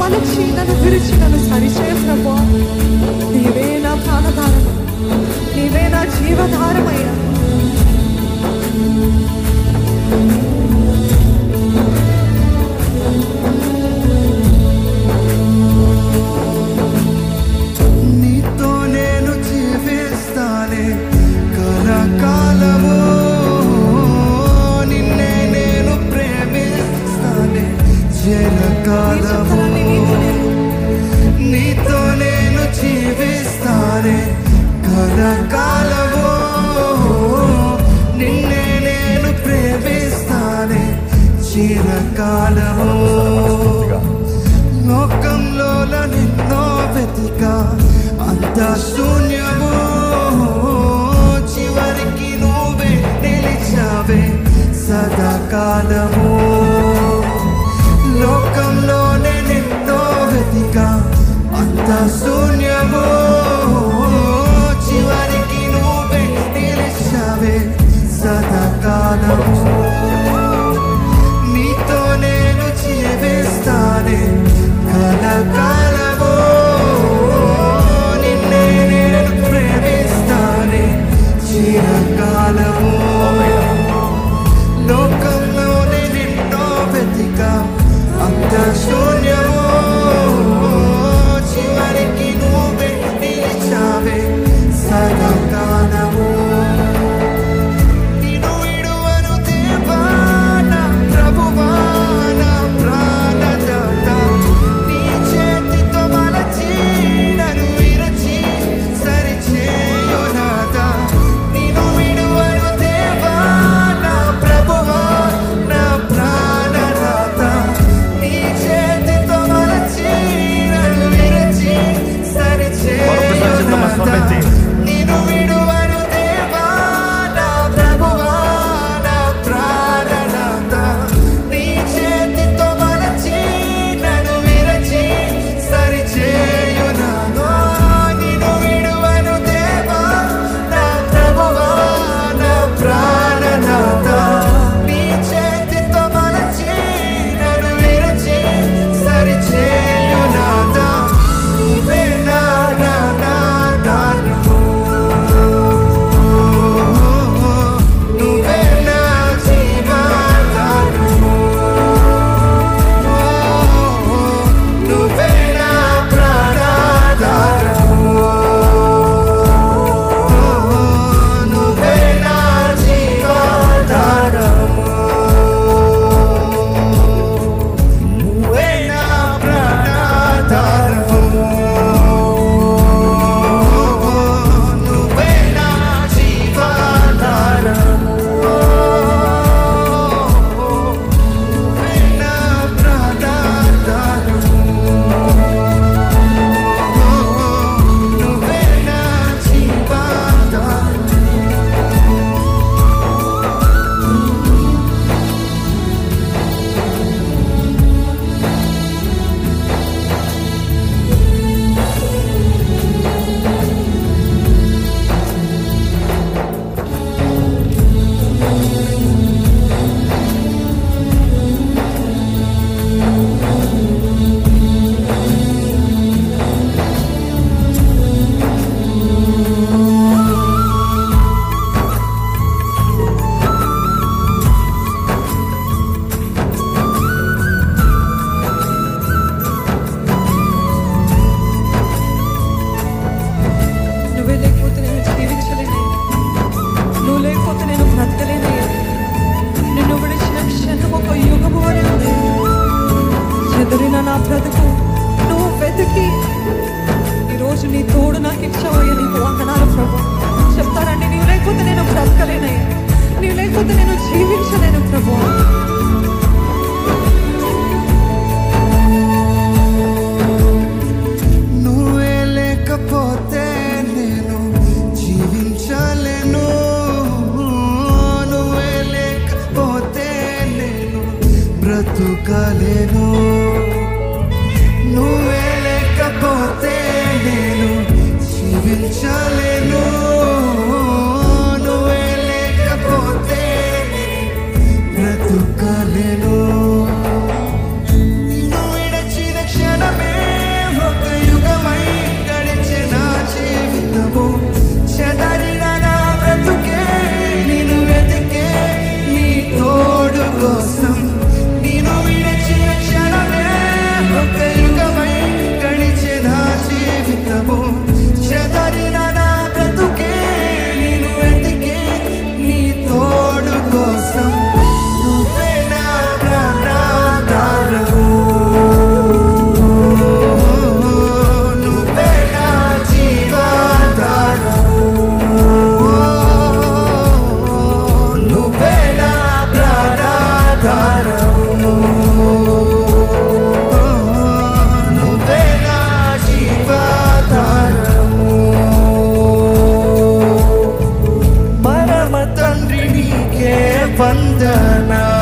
మలచి నన్ను విరిచి నన్ను సరిచేయ ప్రభువా. నీవే నా ప్రాణధారం, నీవే నా జీవధారమయ్యా. నీతో నేను జీవిస్తానే కలకాలము, నిన్నే నేను ప్రేమిస్తానే చిరకాలము. నీతో నేను జీవిస్తానే కలకాలము, నిన్నే నేను ప్రేమిస్తానే చిరకాలము. లోకంలో నిన్నో వెతికా అంత శూన్యము, చివరికి నువ్వే నిలిచావే సదాకాలము. లోకంలోనే నిన్నో వెతికా అంత శూన్యము, చివరికి నువ్వే నిలిచావే సదాకాలము. నీతో నేను జీవిస్తానే కలకాలము, నిన్నే నేను ప్రేమిస్తానే చిరకాలము. లోకంలోనే నిన్నో వెతికా అంత శూన్యము, చివరికి నువ్వే నిలిచావే సదాకాలము. నిన్ను విడువను దేవా నా ప్రభువా నా ప్రాణదాత, నీ చేతితో మలచి నన్ను విరచి సరిచేయు నాథా. నిన్ను విడువను దేవా నా ప్రభువా నా ప్రాణదాత, నీ చేతితో మలచి నన్ను విరచి సరిచేయు నాథా. నిన్ను విడువను దేవా నా ప్రభువా నా ప్రాణదాత, నీ చేతితో మలచి నన్ను విరచి సరిచేయు నాథా. నిన్ను విడువను దేవా నా ప్రభువా నా ప్రాణదాత, నీ చేతితో మలచి నన్ను విరచి సరిచేయు నాథా. నువ్వే నా దానము, నువ్వే నా జీవధారము, నువ్వే నా ప్రాణధారము, నువ్వే నా జీవధారము, నువ్వే నా ప్రాణధారము, నువ్వే నా జీవధారము, నువ్వే నా ప్రాణధారము, నువ్వే నా జీవధారము. నువ్వే లేకపోతే నేను జీవించలేనయ్యా, నువ్వు లేకపోతే నేను బ్రతకలేనయ్యా. నిన్ను విడిచిన క్షణం ఒక యుగము వలె ఉంది. చెదిరిన నా బ్రతుకు నువ్వు వెతికి ఈరోజు నీ తోడు నాకు ఇచ్చావయ్యా. నీకు వందనాలు ప్రభు. చెప్తానండి, నీవు లేకపోతే నేను బ్రతకలేనయ్యా, నీవు లేకపోతే నేను జీవించలేను ప్రభు. నువ్వే లేకపోతే నేను జీవించలేను, నువ్వే లేకపోతే నేను బ్రతుకలేను, నువ్వే లేకపోతే నేను జీవించలేను, నువ్వే లేకపోతే నేను బ్రతుకలేను. నిన్ను విడచిన క్షణమే జానా